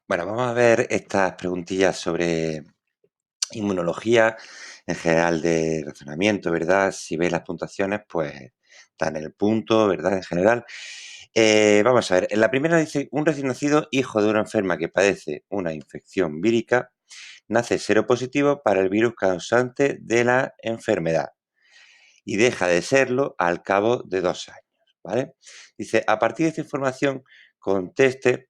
Bueno, vamos a ver estas preguntillas sobre inmunología, en general de razonamiento, ¿verdad? Si veis las puntuaciones, pues dan el punto, ¿verdad? En general. Vamos a ver, en la primera dice, un recién nacido hijo de una enferma que padece una infección vírica, nace seropositivo para el virus causante de la enfermedad y deja de serlo al cabo de 2 años, ¿vale? Dice, a partir de esta información, conteste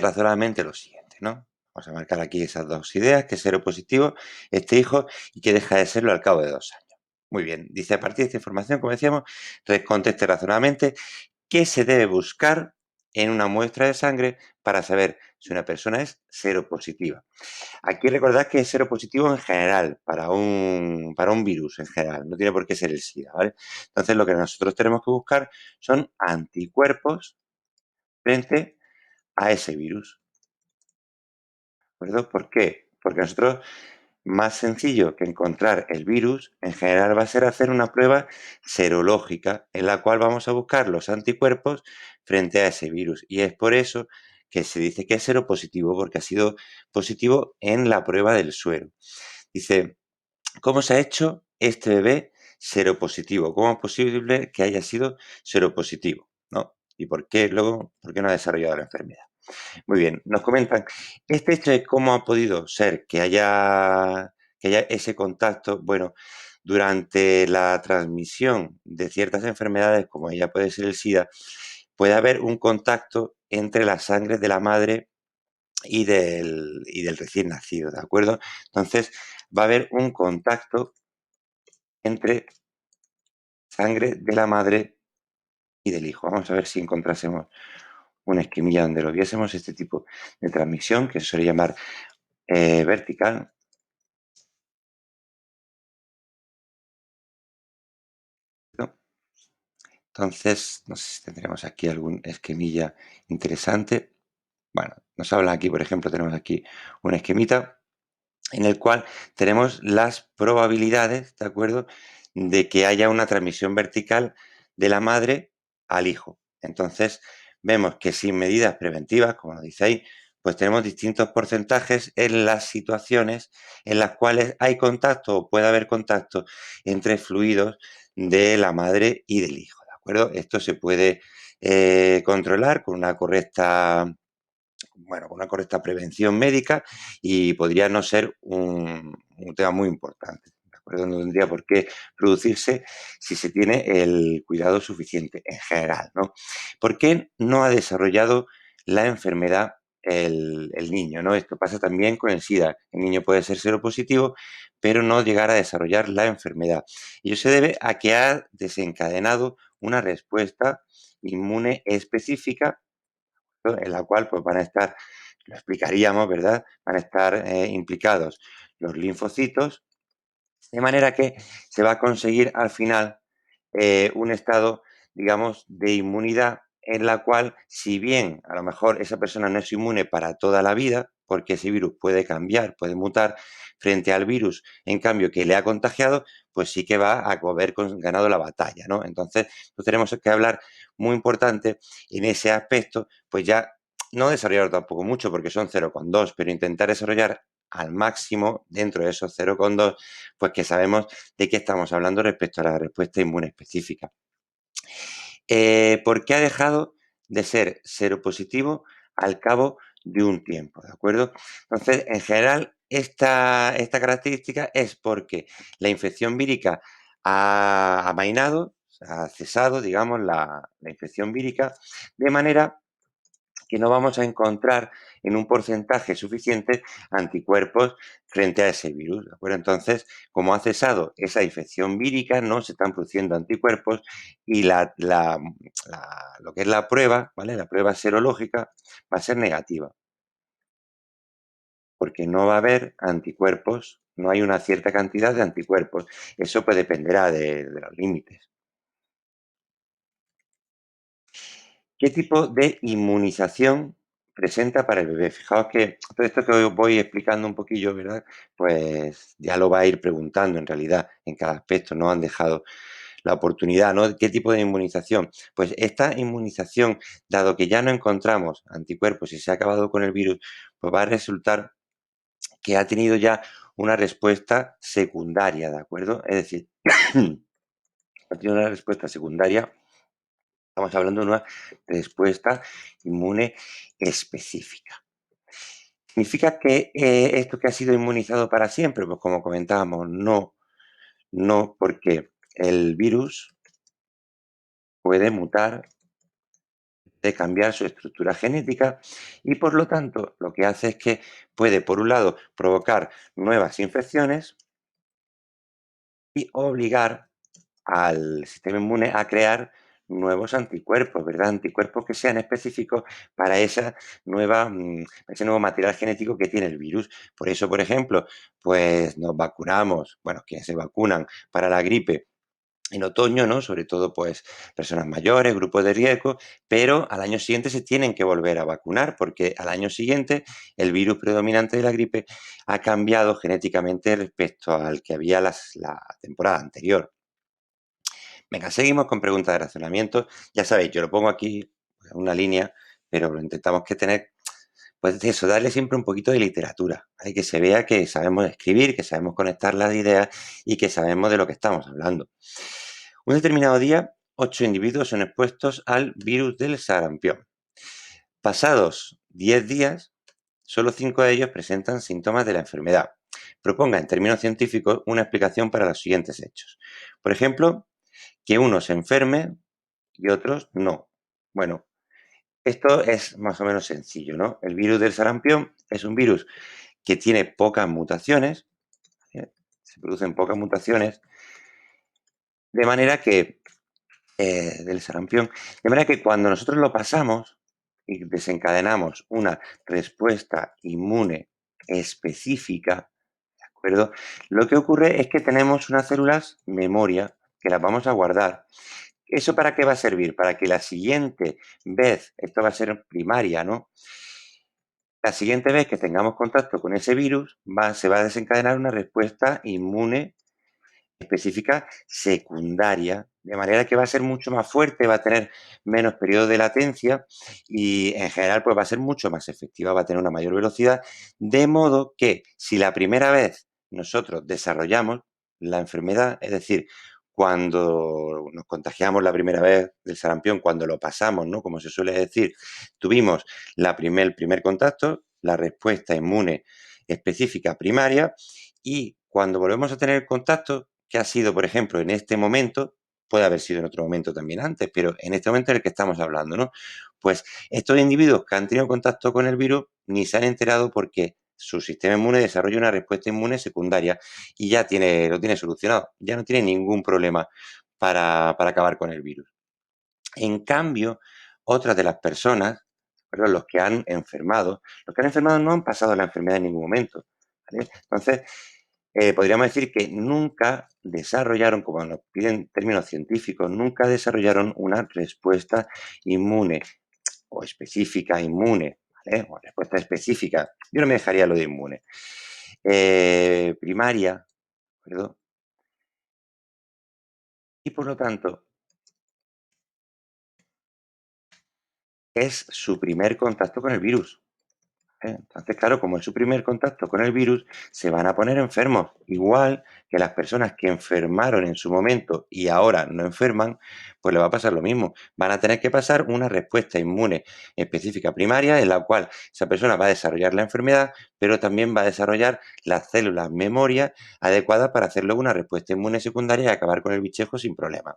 razonablemente lo siguiente, ¿no? Vamos a marcar aquí esas dos ideas, que es seropositivo este hijo y que deja de serlo al cabo de 2 años. Muy bien, dice, a partir de esta información, como decíamos, conteste razonadamente qué se debe buscar en una muestra de sangre para saber si una persona es seropositiva. Aquí recordad que es seropositivo en general, para un virus en general, no tiene por qué ser el SIDA, ¿vale? Entonces lo que nosotros tenemos que buscar son anticuerpos frente a ese virus. ¿De acuerdo? ¿Por qué? Porque nosotros, más sencillo que encontrar el virus, en general va a ser hacer una prueba serológica en la cual vamos a buscar los anticuerpos frente a ese virus. Y es por eso que se dice que es seropositivo, porque ha sido positivo en la prueba del suero. Dice, ¿cómo se ha hecho este bebé seropositivo? ¿Cómo es posible que haya sido seropositivo? ¿No? ¿Y por qué luego, por qué no ha desarrollado la enfermedad? Muy bien, nos comentan, este hecho de cómo ha podido ser que haya ese contacto, bueno, durante la transmisión de ciertas enfermedades, como ella puede ser el SIDA, puede haber un contacto entre la sangre de la madre y del recién nacido, ¿de acuerdo? Entonces, va a haber un contacto entre sangre de la madre y del hijo. Vamos a ver si encontrásemos una esquemilla donde lo viésemos este tipo de transmisión, que se suele llamar vertical. ¿No? Entonces, no sé si tendremos aquí algún esquemilla interesante. Bueno, nos hablan aquí, por ejemplo, tenemos aquí un esquemita en el cual tenemos las probabilidades, ¿de acuerdo?, de que haya una transmisión vertical de la madre al hijo. Entonces, vemos que sin medidas preventivas, como nos dice ahí, pues tenemos distintos porcentajes en las situaciones en las cuales hay contacto o puede haber contacto entre fluidos de la madre y del hijo, ¿de acuerdo? Esto se puede controlar con una correcta prevención médica y podría no ser un tema muy importante, ¿de acuerdo? No tendría por qué producirse si se tiene el cuidado suficiente en general, ¿no? ¿Por qué no ha desarrollado la enfermedad el niño, ¿no? Esto pasa también con el SIDA. El niño puede ser seropositivo, pero no llegar a desarrollar la enfermedad. Y eso se debe a que ha desencadenado una respuesta inmune específica, ¿no?, en la cual pues van a estar, lo explicaríamos, ¿verdad? Van a estar implicados los linfocitos, de manera que se va a conseguir al final un estado, digamos, de inmunidad en la cual, si bien a lo mejor esa persona no es inmune para toda la vida, porque ese virus puede cambiar, puede mutar frente al virus, en cambio, que le ha contagiado, pues sí que va a haber ganado la batalla, ¿no? Entonces, pues tenemos que hablar muy importante en ese aspecto, pues ya no desarrollar tampoco mucho, porque son 0,2, pero intentar desarrollar al máximo dentro de esos 0,2, pues que sabemos de qué estamos hablando respecto a la respuesta inmune específica. ¿Por qué ha dejado de ser seropositivo al cabo de un tiempo? ¿De acuerdo? Entonces, en general, esta característica es porque la infección vírica ha amainado, o sea, ha cesado, digamos, la infección vírica, de manera que no vamos a encontrar en un porcentaje suficiente anticuerpos frente a ese virus, ¿de acuerdo? Entonces, como ha cesado esa infección vírica, no se están produciendo anticuerpos y lo que es la prueba, ¿vale? La prueba serológica va a ser negativa, porque no va a haber anticuerpos, no hay una cierta cantidad de anticuerpos. Eso pues dependerá de los límites. ¿Qué tipo de inmunización presenta para el bebé? Fijaos que todo esto que os voy explicando un poquillo, ¿verdad? Pues ya lo va a ir preguntando en realidad en cada aspecto, no han dejado la oportunidad, ¿no? ¿Qué tipo de inmunización? Pues esta inmunización, dado que ya no encontramos anticuerpos y se ha acabado con el virus, pues va a resultar que ha tenido ya una respuesta secundaria, ¿de acuerdo? Es decir, ha tenido una respuesta secundaria, estamos hablando de una respuesta inmune específica. ¿Significa que esto que ha sido inmunizado para siempre? Pues como comentábamos, no, no, porque el virus puede mutar, de cambiar su estructura genética y por lo tanto lo que hace es que puede, por un lado, provocar nuevas infecciones y obligar al sistema inmune a crear nuevos anticuerpos, ¿verdad? Anticuerpos que sean específicos para esa nueva, ese nuevo material genético que tiene el virus. Por eso, por ejemplo, pues nos vacunamos, bueno, quienes se vacunan para la gripe en otoño, ¿no? Sobre todo, pues, personas mayores, grupos de riesgo, pero al año siguiente se tienen que volver a vacunar, porque al año siguiente el virus predominante de la gripe ha cambiado genéticamente respecto al que había la temporada anterior. Venga, seguimos con preguntas de razonamiento. Ya sabéis, yo lo pongo aquí en una línea, pero lo intentamos que tener, pues eso, darle siempre un poquito de literatura, ¿vale? Que se vea que sabemos escribir, que sabemos conectar las ideas y que sabemos de lo que estamos hablando. Un determinado día, 8 individuos son expuestos al virus del sarampión. Pasados 10 días, solo 5 de ellos presentan síntomas de la enfermedad. Proponga en términos científicos una explicación para los siguientes hechos. Por ejemplo, que uno se enferme y otros no. Bueno, esto es más o menos sencillo, ¿no? El virus del sarampión es un virus que tiene pocas mutaciones, ¿eh? Se producen pocas mutaciones, de manera que del sarampión. De manera que cuando nosotros lo pasamos y desencadenamos una respuesta inmune específica, ¿de acuerdo? Lo que ocurre es que tenemos unas células memoria que las vamos a guardar. ¿Eso para qué va a servir? Para que la siguiente vez, esto va a ser primaria, ¿no? La siguiente vez que tengamos contacto con ese virus, se va a desencadenar una respuesta inmune específica secundaria, de manera que va a ser mucho más fuerte, va a tener menos periodo de latencia y en general pues va a ser mucho más efectiva, va a tener una mayor velocidad, de modo que si la primera vez nosotros desarrollamos la enfermedad, es decir, cuando nos contagiamos la primera vez del sarampión, cuando lo pasamos, ¿no? Como se suele decir, tuvimos el primer contacto, la respuesta inmune específica primaria, y cuando volvemos a tener contacto, que ha sido, por ejemplo, en este momento, puede haber sido en otro momento también antes, pero en este momento en el que estamos hablando, ¿no? Pues estos individuos que han tenido contacto con el virus ni se han enterado porque su sistema inmune desarrolla una respuesta inmune secundaria y ya lo tiene solucionado, ya no tiene ningún problema para acabar con el virus. En cambio, otras de las personas, perdón, los que han enfermado no han pasado la enfermedad en ningún momento, ¿vale? Entonces, podríamos decir que nunca desarrollaron, como nos piden términos científicos, nunca desarrollaron una respuesta inmune o específica inmune, ¿vale? O respuesta específica. Yo no me dejaría lo de inmune. Primaria, ¿verdad? Y por lo tanto, es su primer contacto con el virus. Entonces, claro, como es su primer contacto con el virus, se van a poner enfermos, igual que las personas que enfermaron en su momento y ahora no enferman, pues le va a pasar lo mismo. Van a tener que pasar una respuesta inmune específica primaria en la cual esa persona va a desarrollar la enfermedad, pero también va a desarrollar las células memoria adecuadas para hacer luego una respuesta inmune secundaria y acabar con el bichejo sin problema.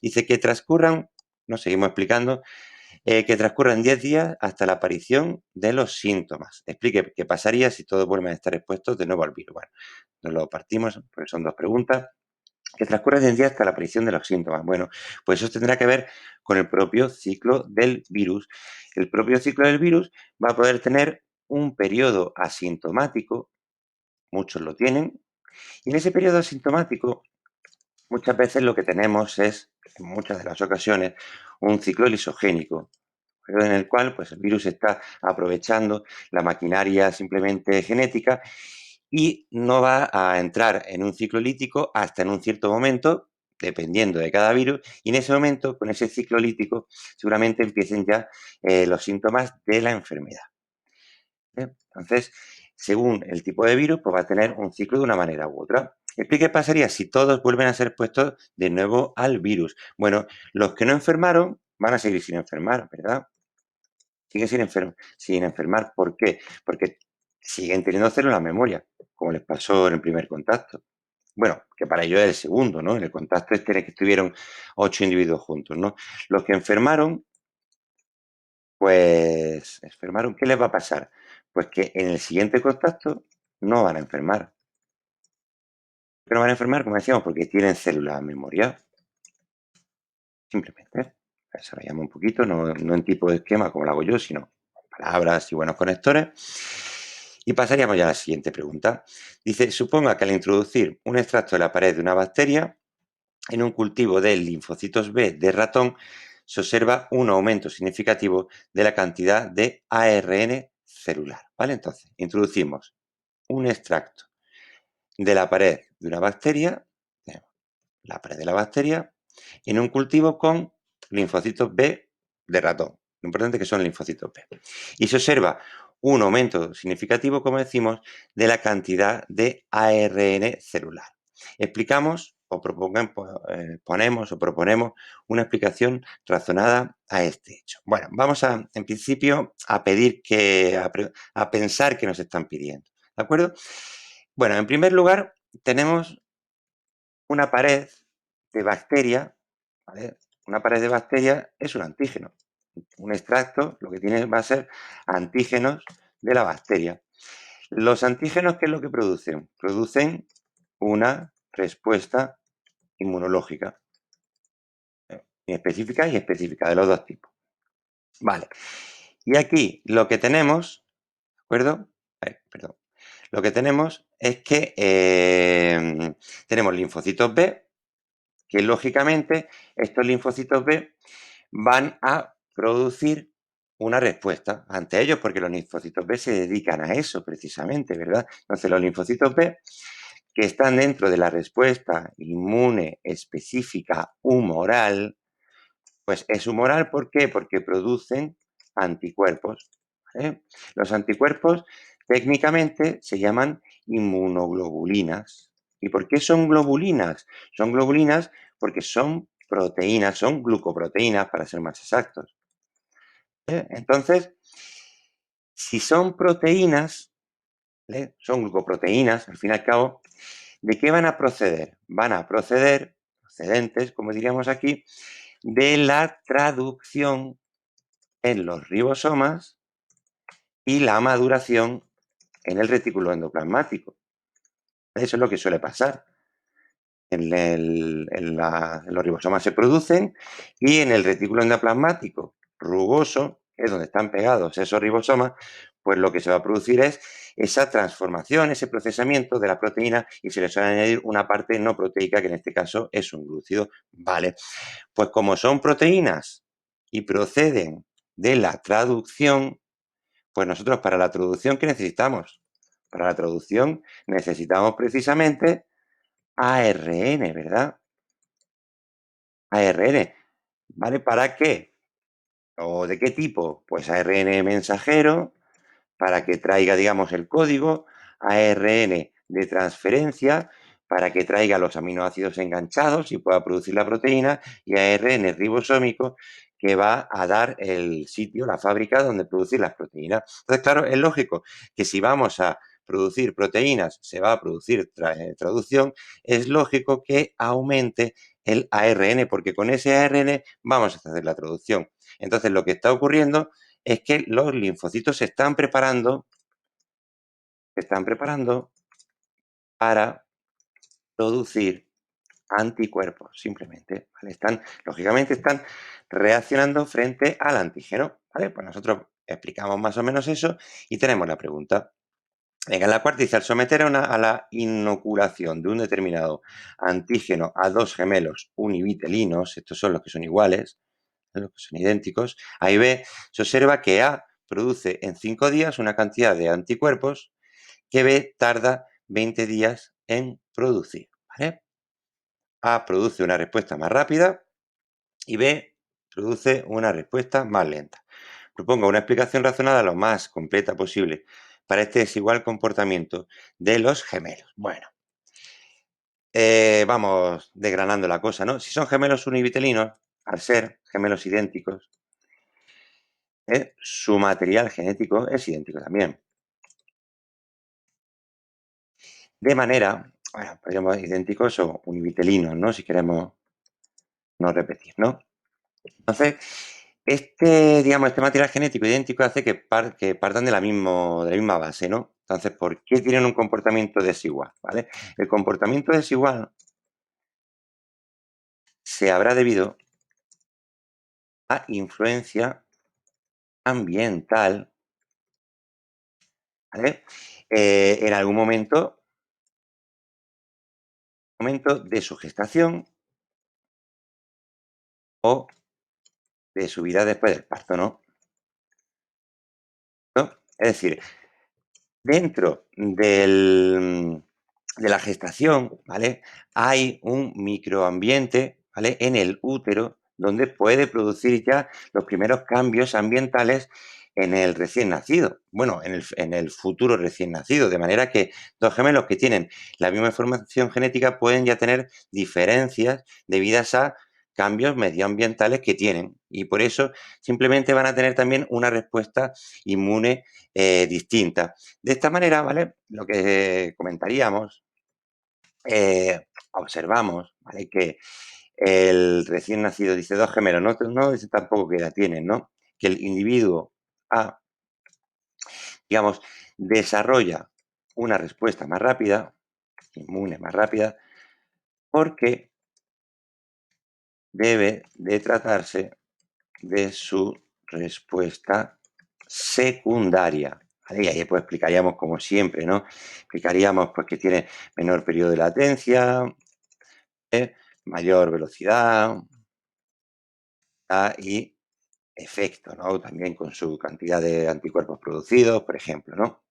Dice que transcurran, nos seguimos explicando, que transcurran 10 días hasta la aparición de los síntomas. Explique qué pasaría si todos vuelven a estar expuestos de nuevo al virus. Bueno, nos lo partimos, porque son dos preguntas. Que transcurran 10 días hasta la aparición de los síntomas. Bueno, pues eso tendrá que ver con el propio ciclo del virus. El propio ciclo del virus va a poder tener un periodo asintomático, muchos lo tienen, y en ese periodo asintomático muchas veces lo que tenemos es, en muchas de las ocasiones, un ciclo lisogénico, pero en el cual pues, el virus está aprovechando la maquinaria simplemente genética y no va a entrar en un ciclo lítico hasta en un cierto momento, dependiendo de cada virus, y en ese momento, con ese ciclo lítico, seguramente empiecen ya los síntomas de la enfermedad. Entonces, según el tipo de virus, pues va a tener un ciclo de una manera u otra. ¿Qué pasaría si todos vuelven a ser expuestos de nuevo al virus? Bueno, los que no enfermaron van a seguir sin enfermar, ¿verdad? Siguen sin enfermar. ¿Por qué? Porque siguen teniendo células memoria, como les pasó en el primer contacto. Bueno, que para ello es el segundo, ¿no? En el contacto este en el que estuvieron 8 individuos juntos, ¿no? Los que enfermaron, pues, ¿qué les va a pasar? Pues que en el siguiente contacto no van a enfermar. ¿Por qué no van a enfermar? Como decíamos, porque tienen células memoria, simplemente. Desarrollamos un poquito, no en tipo de esquema como lo hago yo, sino palabras y buenos conectores. Y pasaríamos ya a la siguiente pregunta. Dice, suponga que al introducir un extracto de la pared de una bacteria en un cultivo de linfocitos B de ratón, se observa un aumento significativo de la cantidad de ARN celular. ¿Vale? Entonces, introducimos un extracto de la pared de una bacteria, la pared de la bacteria, en un cultivo con linfocitos B de ratón. Lo importante es que son linfocitos B. Y se observa un aumento significativo, como decimos, de la cantidad de ARN celular. Explicamos o ponemos o proponemos una explicación razonada a este hecho. Bueno, vamos en principio, a pedir a pensar qué nos están pidiendo. ¿De acuerdo? Bueno, en primer lugar, tenemos una pared de bacteria, ¿vale? Una pared de bacteria es un antígeno. Un extracto lo que tiene va a ser antígenos de la bacteria. Los antígenos, ¿qué es lo que producen? Producen una respuesta inmunológica, específica y específica, de los dos tipos. Vale. Y aquí lo que tenemos, ¿de acuerdo? Perdón. Lo que tenemos es que tenemos linfocitos B, que lógicamente estos linfocitos B van a producir una respuesta ante ellos, porque los linfocitos B se dedican a eso precisamente, ¿verdad? Entonces, los linfocitos B que están dentro de la respuesta inmune específica humoral, pues es humoral, ¿por qué? Porque producen anticuerpos. ¿Vale? Los anticuerpos técnicamente se llaman inmunoglobulinas. ¿Y por qué son globulinas? Son globulinas porque son proteínas, son glucoproteínas para ser más exactos. Entonces, si son proteínas, son glucoproteínas, al fin y al cabo, ¿de qué van a proceder? Van a proceder, procedentes, como diríamos aquí, de la traducción en los ribosomas y la maduración en el retículo endoplasmático. Eso es lo que suele pasar. Los ribosomas se producen y en el retículo endoplasmático rugoso, es donde están pegados esos ribosomas, pues lo que se va a producir es esa transformación, ese procesamiento de la proteína y se le suele añadir una parte no proteica, que en este caso es un glúcido. Vale, pues como son proteínas y proceden de la traducción, pues nosotros para la traducción, ¿qué necesitamos? Para la traducción necesitamos precisamente ARN, ¿verdad? ARN, ¿vale? ¿Para qué? ¿O de qué tipo? Pues ARN mensajero, para que traiga, digamos, el código, ARN de transferencia, para que traiga los aminoácidos enganchados y pueda producir la proteína, y ARN ribosómico, que va a dar el sitio, la fábrica donde producir las proteínas. Entonces, claro, es lógico que si vamos a producir proteínas, se va a producir traducción, es lógico que aumente el ARN, porque con ese ARN vamos a hacer la traducción. Entonces, lo que está ocurriendo es que los linfocitos se están preparando para producir anticuerpos, simplemente, ¿vale? Lógicamente están reaccionando frente al antígeno, ¿vale? Pues nosotros explicamos más o menos eso y tenemos la pregunta. Venga, en la cuarta dice, al someter a la inoculación de un determinado antígeno a dos gemelos univitelinos, estos son los que son iguales, los que son idénticos, ahí B se observa que A produce en 5 días una cantidad de anticuerpos que B tarda 20 días en producir, ¿vale? A produce una respuesta más rápida y B produce una respuesta más lenta. Proponga una explicación razonada lo más completa posible para este desigual comportamiento de los gemelos. Bueno, vamos desgranando la cosa, ¿no? Si son gemelos univitelinos, al ser gemelos idénticos, su material genético es idéntico también. De manera, bueno, podríamos idénticos o univitelinos, ¿no? Si queremos no repetir, ¿no? Entonces, este material genético idéntico hace que partan de de la misma base, ¿no? Entonces, ¿por qué tienen un comportamiento desigual? ¿Vale? El comportamiento desigual se habrá debido a influencia ambiental, ¿vale? En algún momento de su gestación o de su vida después del parto, ¿no? ¿No? Es decir, dentro de la gestación, ¿vale? Hay un microambiente, ¿vale? En el útero donde puede producir ya los primeros cambios ambientales en el recién nacido, bueno, en el futuro recién nacido, de manera que dos gemelos que tienen la misma información genética pueden ya tener diferencias debidas a cambios medioambientales que tienen y por eso simplemente van a tener también una respuesta inmune distinta. De esta manera, ¿vale? Lo que comentaríamos, observamos, ¿vale? Que el recién nacido dice dos gemelos, no dice tampoco qué edad tienen, ¿no? Que el individuo A, digamos, desarrolla una respuesta más rápida, inmune más rápida, porque debe de tratarse de su respuesta secundaria. ¿Vale? Y ahí pues explicaríamos como siempre, ¿no? Explicaríamos pues que tiene menor periodo de latencia, mayor velocidad y efecto, ¿no? También con su cantidad de anticuerpos producidos, por ejemplo, ¿no?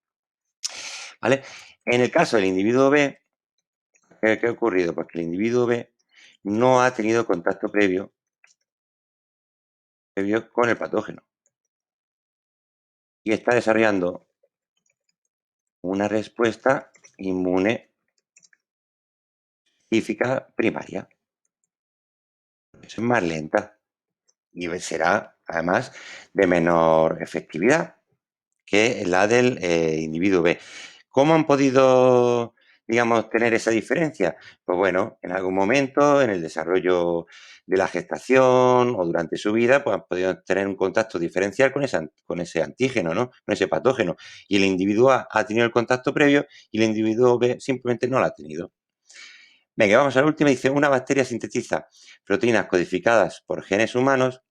¿Vale? En el caso del individuo B, ¿qué ha ocurrido? Pues que el individuo B no ha tenido contacto previo con el patógeno y está desarrollando una respuesta inmune específica primaria. Eso es más lenta y será, además, de menor efectividad que la del individuo B. ¿Cómo han podido, digamos, tener esa diferencia? Pues bueno, en algún momento, en el desarrollo de la gestación o durante su vida, pues han podido tener un contacto diferencial con ese antígeno, ¿no? Con ese patógeno. Y el individuo A ha tenido el contacto previo y el individuo B simplemente no lo ha tenido. Venga, vamos a la última. Dice, una bacteria sintetiza proteínas codificadas por genes humanos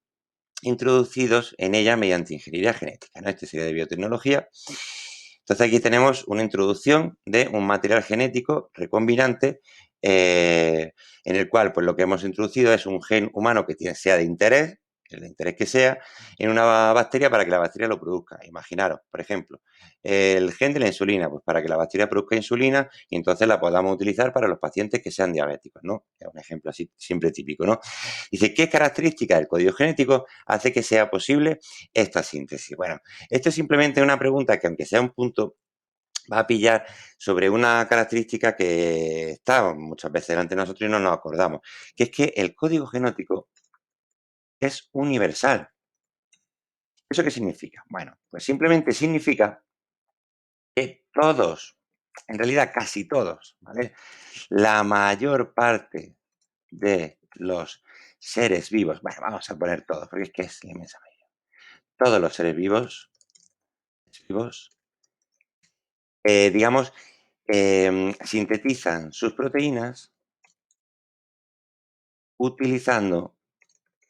introducidos en ella mediante ingeniería genética, ¿no? Este sería de biotecnología. Entonces aquí tenemos una introducción de un material genético recombinante en el cual pues, lo que hemos introducido es un gen humano que sea de interés, el de interés que sea, en una bacteria para que la bacteria lo produzca. Imaginaros, por ejemplo, el gen de la insulina, pues para que la bacteria produzca insulina y entonces la podamos utilizar para los pacientes que sean diabéticos, ¿no? Es un ejemplo así siempre típico, ¿no? Dice, ¿qué características del código genético hace que sea posible esta síntesis? Bueno, esto es simplemente una pregunta que aunque sea un punto, va a pillar sobre una característica que está muchas veces delante de nosotros y no nos acordamos, que es que el código genético es universal. ¿Eso qué significa? Bueno, pues simplemente significa que todos, en realidad casi todos, ¿vale? La mayor parte de los seres vivos, bueno, vamos a poner todos, porque es que es la inmensa mayoría. Todos los seres vivos digamos, sintetizan sus proteínas utilizando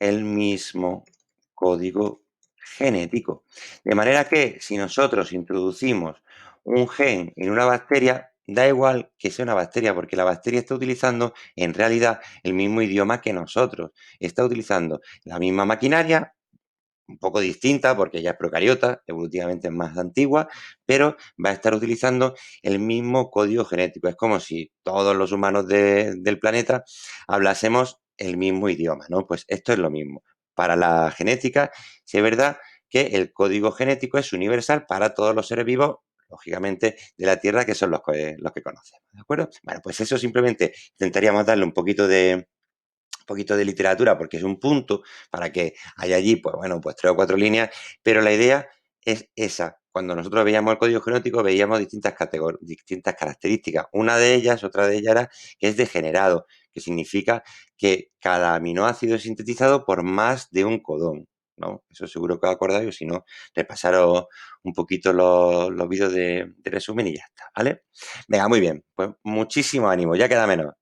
el mismo código genético. De manera que si nosotros introducimos un gen en una bacteria, da igual que sea una bacteria, porque la bacteria está utilizando en realidad el mismo idioma que nosotros. Está utilizando la misma maquinaria, un poco distinta porque ella es procariota, evolutivamente es más antigua, pero va a estar utilizando el mismo código genético. Es como si todos los humanos del planeta hablásemos el mismo idioma, ¿no? Pues esto es lo mismo. Para la genética, sí es verdad que el código genético es universal para todos los seres vivos, lógicamente, de la Tierra, que son los que conocemos, ¿de acuerdo? Bueno, pues eso simplemente intentaríamos darle un poquito de literatura porque es un punto para que haya allí, pues bueno, pues 3 o 4 líneas, pero la idea es esa. Cuando nosotros veíamos el código genético veíamos distintas características. Otra de ellas era que es degenerado, que significa que cada aminoácido es sintetizado por más de un codón, ¿no? Eso seguro que os acordáis, o si no, repasaros un poquito los vídeos de resumen y ya está, ¿vale? Venga, muy bien, pues muchísimo ánimo, ya queda menos.